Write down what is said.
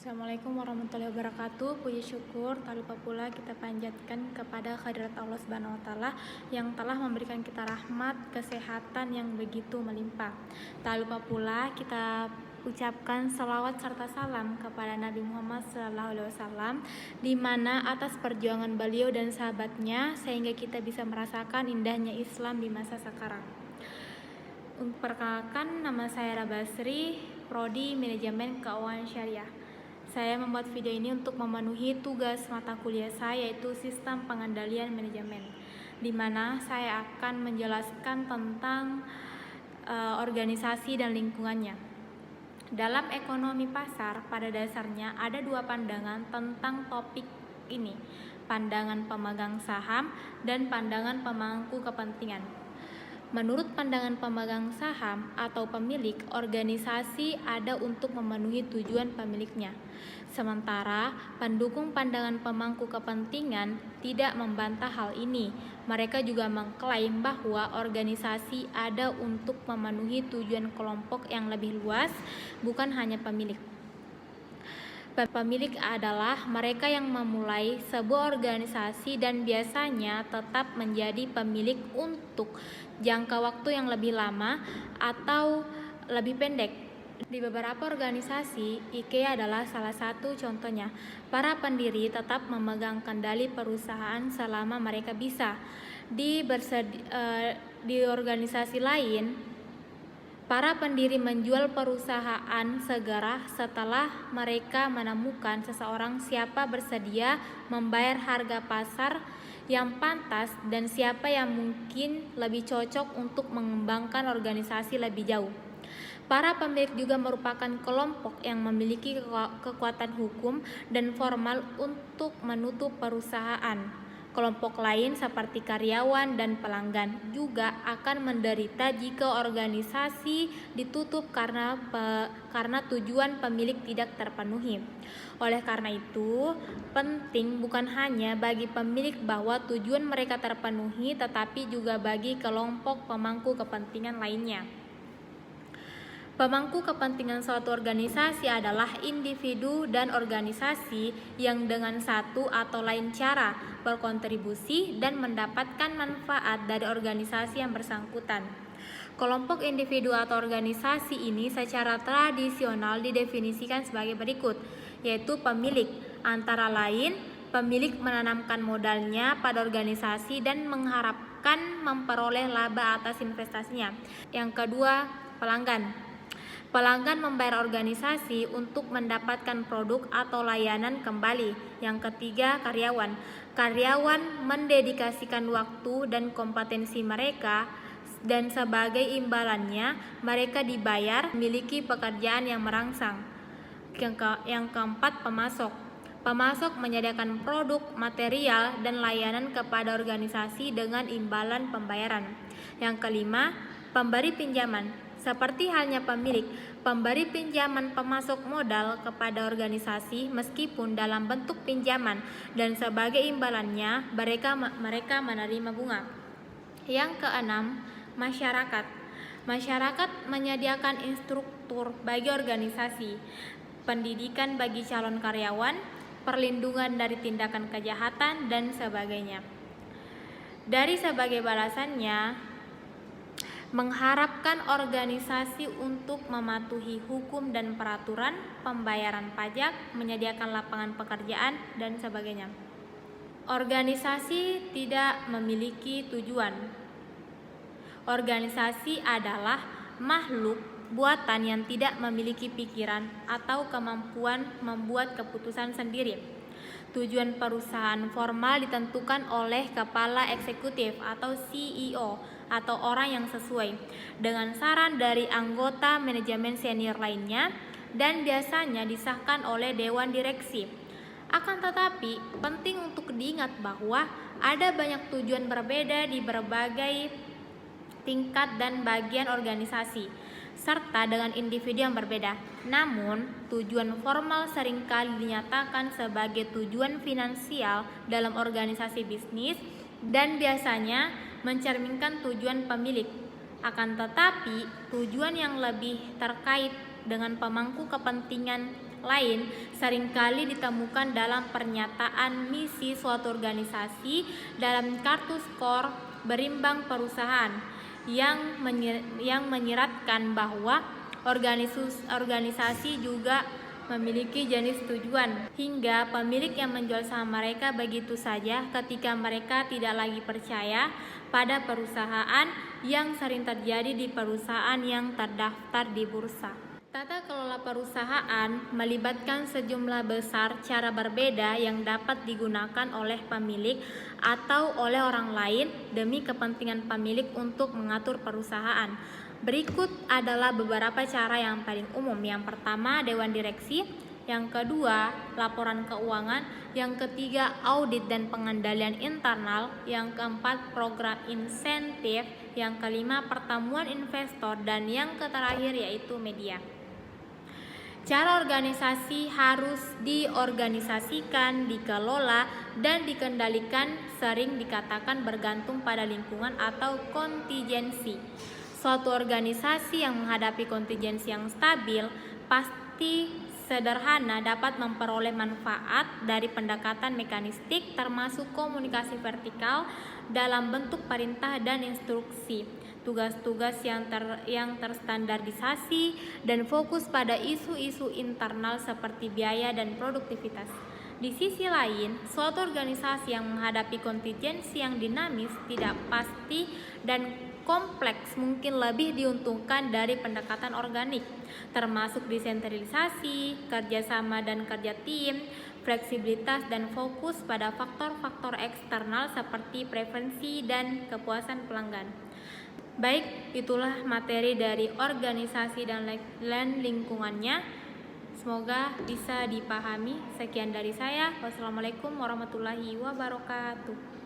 Assalamualaikum warahmatullahi wabarakatuh. Puji syukur tak lupa pula kita panjatkan kepada kehadirat Allah Subhanahu wa taala yang telah memberikan kita rahmat, kesehatan yang begitu melimpah. Tak lupa pula kita ucapkan salawat serta salam kepada Nabi Muhammad SAW, di mana atas perjuangan beliau dan sahabatnya sehingga kita bisa merasakan indahnya Islam di masa sekarang. Untuk perkenalkan, nama saya Rabasri, Prodi Manajemen Keuangan Syariah. Saya membuat video ini untuk memenuhi tugas mata kuliah saya, yaitu Sistem Pengendalian Manajemen, di mana saya akan menjelaskan tentang organisasi dan lingkungannya. Dalam ekonomi pasar, pada dasarnya ada dua pandangan tentang topik ini, pandangan pemegang saham dan pandangan pemangku kepentingan. Menurut pandangan pemegang saham atau pemilik, organisasi ada untuk memenuhi tujuan pemiliknya. Sementara pendukung pandangan pemangku kepentingan tidak membantah hal ini. Mereka juga mengklaim bahwa organisasi ada untuk memenuhi tujuan kelompok yang lebih luas, bukan hanya pemilik. Pemilik adalah mereka yang memulai sebuah organisasi dan biasanya tetap menjadi pemilik untuk jangka waktu yang lebih lama atau lebih pendek. Di beberapa organisasi, IKEA adalah salah satu contohnya. Para pendiri tetap memegang kendali perusahaan selama mereka bisa. Di organisasi lain, para pendiri menjual perusahaan segera setelah mereka menemukan seseorang siapa bersedia membayar harga pasar yang pantas dan siapa yang mungkin lebih cocok untuk mengembangkan organisasi lebih jauh. Para pemilik juga merupakan kelompok yang memiliki kekuatan hukum dan formal untuk menutup perusahaan. Kelompok lain seperti karyawan dan pelanggan juga akan menderita jika organisasi ditutup karena tujuan pemilik tidak terpenuhi. Oleh karena itu, penting bukan hanya bagi pemilik bahwa tujuan mereka terpenuhi, tetapi juga bagi kelompok pemangku kepentingan lainnya. Pemangku kepentingan suatu organisasi adalah individu dan organisasi yang dengan satu atau lain cara berkontribusi dan mendapatkan manfaat dari organisasi yang bersangkutan. Kelompok individu atau organisasi ini secara tradisional didefinisikan sebagai berikut, yaitu pemilik. Antara lain, pemilik menanamkan modalnya pada organisasi dan mengharapkan memperoleh laba atas investasinya. Yang kedua, pelanggan. Pelanggan membayar organisasi untuk mendapatkan produk atau layanan kembali. Yang ketiga, karyawan. Karyawan mendedikasikan waktu dan kompetensi mereka dan sebagai imbalannya mereka dibayar memiliki pekerjaan yang merangsang. Yang keempat, pemasok. Pemasok menyediakan produk, material, dan layanan kepada organisasi dengan imbalan pembayaran. Yang kelima, pemberi pinjaman. Seperti halnya pemilik, pemberi pinjaman pemasok modal kepada organisasi meskipun dalam bentuk pinjaman dan sebagai imbalannya mereka menerima bunga. Yang keenam, masyarakat. Masyarakat menyediakan instruktur bagi organisasi, pendidikan bagi calon karyawan, perlindungan dari tindakan kejahatan, dan sebagainya. Dari sebagai balasannya, mengharapkan organisasi untuk mematuhi hukum dan peraturan, pembayaran pajak, menyediakan lapangan pekerjaan, dan sebagainya. Organisasi tidak memiliki tujuan. Organisasi adalah makhluk buatan yang tidak memiliki pikiran atau kemampuan membuat keputusan sendiri. Tujuan perusahaan formal ditentukan oleh kepala eksekutif atau CEO atau orang yang sesuai dengan saran dari anggota manajemen senior lainnya dan biasanya disahkan oleh dewan direksi. Akan tetapi, penting untuk diingat bahwa ada banyak tujuan berbeda di berbagai tingkat dan bagian organisasi, serta dengan individu yang berbeda. Namun, tujuan formal seringkali dinyatakan sebagai tujuan finansial dalam organisasi bisnis dan biasanya mencerminkan tujuan pemilik. Akan tetapi, tujuan yang lebih terkait dengan pemangku kepentingan lain seringkali ditemukan dalam pernyataan misi suatu organisasi dalam kartu skor berimbang perusahaan yang menyiratkan bahwa organisasi juga memiliki jenis tujuan, hingga pemilik yang menjual saham mereka begitu saja ketika mereka tidak lagi percaya pada perusahaan, yang sering terjadi di perusahaan yang terdaftar di bursa. Tata kelola perusahaan melibatkan sejumlah besar cara berbeda yang dapat digunakan oleh pemilik atau oleh orang lain demi kepentingan pemilik untuk mengatur perusahaan. Berikut adalah beberapa cara yang paling umum. Yang pertama, dewan direksi. Yang kedua, laporan keuangan. Yang ketiga, audit dan pengendalian internal. Yang keempat, program insentif. Yang kelima, pertemuan investor. Dan yang terakhir yaitu media. Cara organisasi harus diorganisasikan, dikelola, dan dikendalikan sering dikatakan bergantung pada lingkungan atau kontingensi. Suatu organisasi yang menghadapi kontingensi yang stabil pasti sederhana dapat memperoleh manfaat dari pendekatan mekanistik termasuk komunikasi vertikal dalam bentuk perintah dan instruksi, tugas-tugas yang terstandarisasi, dan fokus pada isu-isu internal seperti biaya dan produktivitas. Di sisi lain, suatu organisasi yang menghadapi kontingensi yang dinamis, tidak pasti, dan kompleks mungkin lebih diuntungkan dari pendekatan organik, termasuk desentralisasi, kerjasama dan kerja tim, fleksibilitas, dan fokus pada faktor-faktor eksternal seperti preferensi dan kepuasan pelanggan. Baik, itulah materi dari organisasi dan lingkungannya. Semoga bisa dipahami. Sekian dari saya. Wassalamualaikum warahmatullahi wabarakatuh.